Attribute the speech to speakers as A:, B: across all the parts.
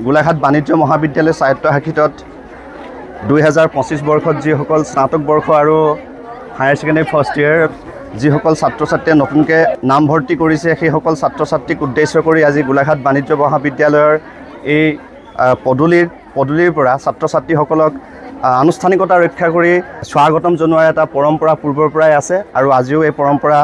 A: গোলাঘাট বাণিজ্য মহাবিদ্যালয় স্বায়ত্তশাসিতত 2025 বৰ্ষত যিসকল স্নাতক বৰ্ষ আৰু হায়াৰ ছেকেণ্ডেৰী ফাৰ্ষ্ট ইয়েৰ যিসকল ছাত্ৰ ছাত্ৰীয়ে নতুনকৈ নামভৰ্তি কৰিছে সেইসকল ছাত্ৰ ছাত্ৰীক উদ্দেশ্য কৰি আজি গোলাঘাট বাণিজ্য মহাবিদ্যালয়ৰ এই পদূলিৰ পৰা ছাত্ৰ ছাত্ৰীসকলক আনুষ্ঠানিকতা ৰক্ষা কৰি স্বাগতম জনোৱাৰ এটা পৰম্পৰা পূৰ্বৰ পৰাই আছে আৰু আজিও এই পৰম্পৰা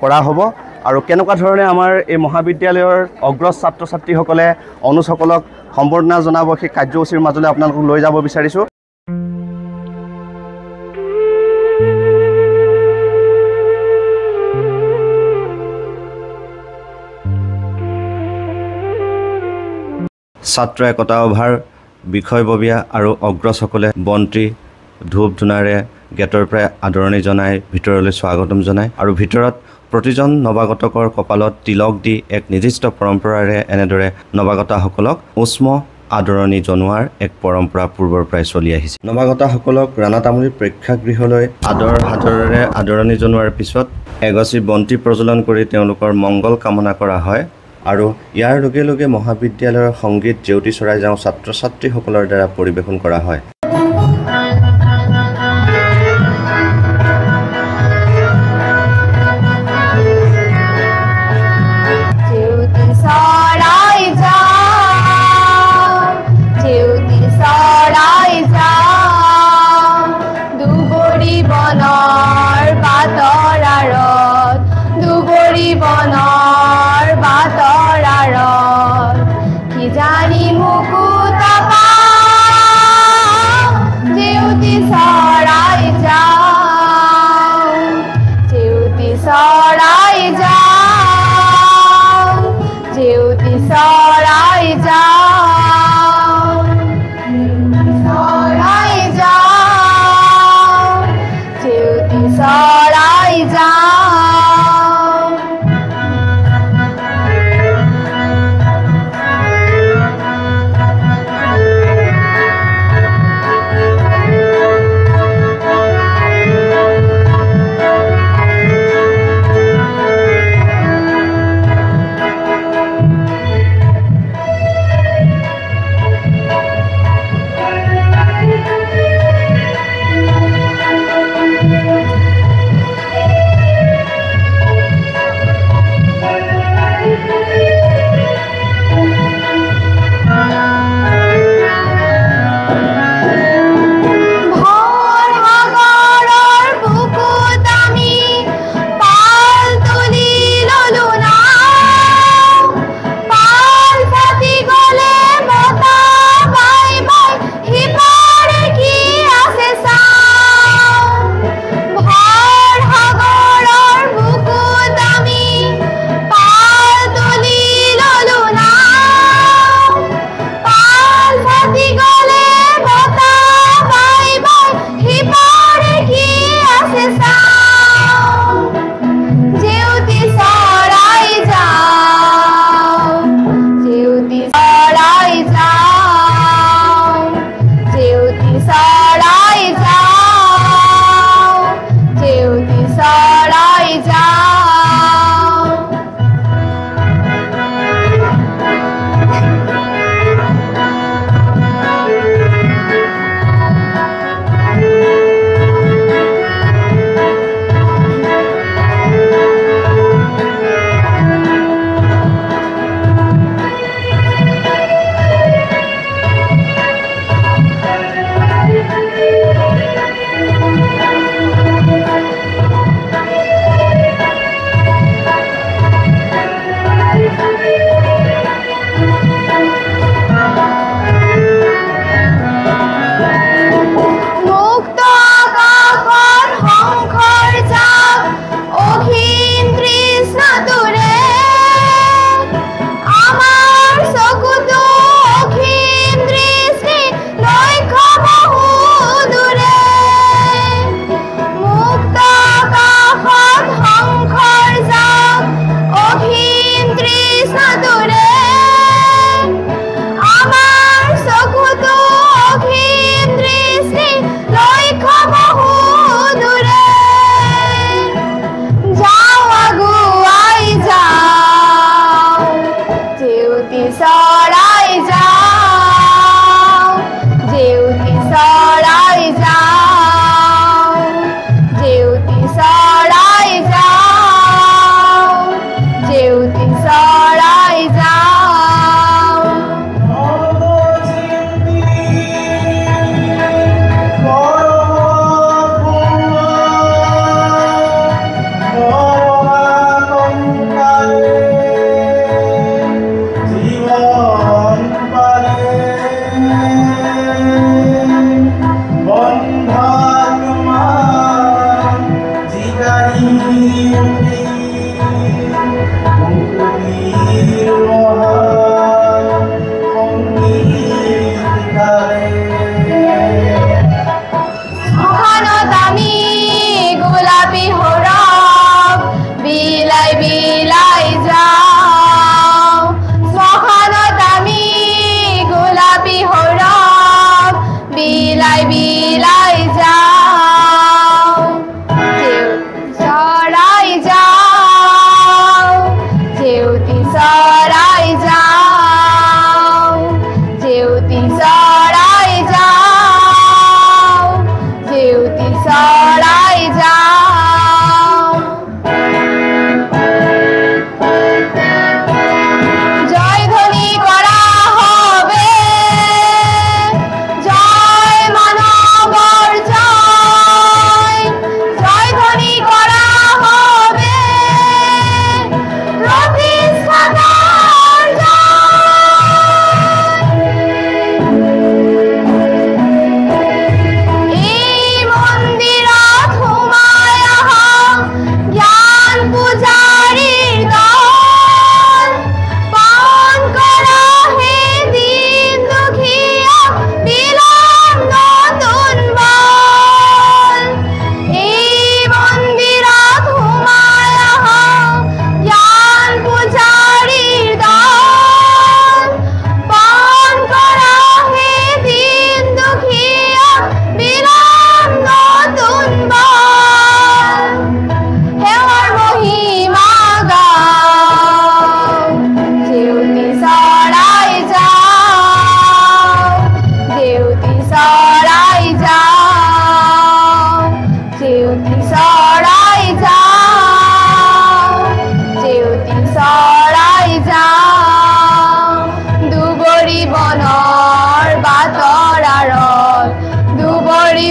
A: কৰা হ'ব। আৰু কেনেকুৱা ধৰণে আমাৰ এই মহাবিদ্যালয়ৰ অগ্ৰজ ছাত্ৰ ছাত্ৰীসকলে অনুজসকলক সম্বৰ্ধনা জনাব সেই কাৰ্যসূচীৰ মাজলৈ আপোনালোকক লৈ যাব বিচাৰিছোঁ। ছাত্ৰ একতা সভাৰ বিষয়ববীয়া আৰু অগ্ৰজসকলে বন্তি ধূপ ধূনাৰে গেটৰ পৰা আদৰণি জনাই ভিতৰলৈ স্বাগতম জনায় আৰু ভিতৰত প্ৰতিজন নৱাগতকৰ কপালত তিলক দি এক নিৰ্দিষ্ট পৰম্পৰাৰে এনেদৰে নৱাগতসকলক উষ্ম আদৰণি জনোৱাৰ এক পৰম্পৰা পূৰ্বৰ পৰাই চলি আহিছে। নৱাগতসকলক ৰাণা তামুলী প্ৰেক্ষাগৃহলৈ সাদৰেৰে আদৰণি জনোৱাৰ পিছত এগছি বন্তি প্ৰজ্বলন কৰি তেওঁলোকৰ মংগল কামনা কৰা হয় আৰু ইয়াৰ লগে লগে মহাবিদ্যালয়ৰ সংগীত জেউতি চৰাই যাওঁ ছাত্ৰ ছাত্ৰীসকলৰ দ্বাৰা পৰিৱেশন কৰা হয়।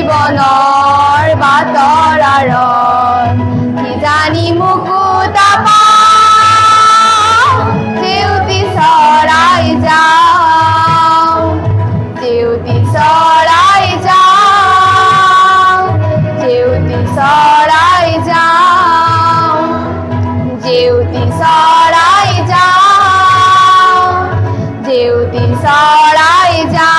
B: জীৱনৰ বাটৰ আঁৰত কিজানি মুকুতা পাওঁ জেউতি চৰাই যাওঁ জেউতি চৰাই যাওঁ জেউতি চৰাই যাওঁ জেউতি চৰাই যাওঁ জেউতি চৰাই যাওঁ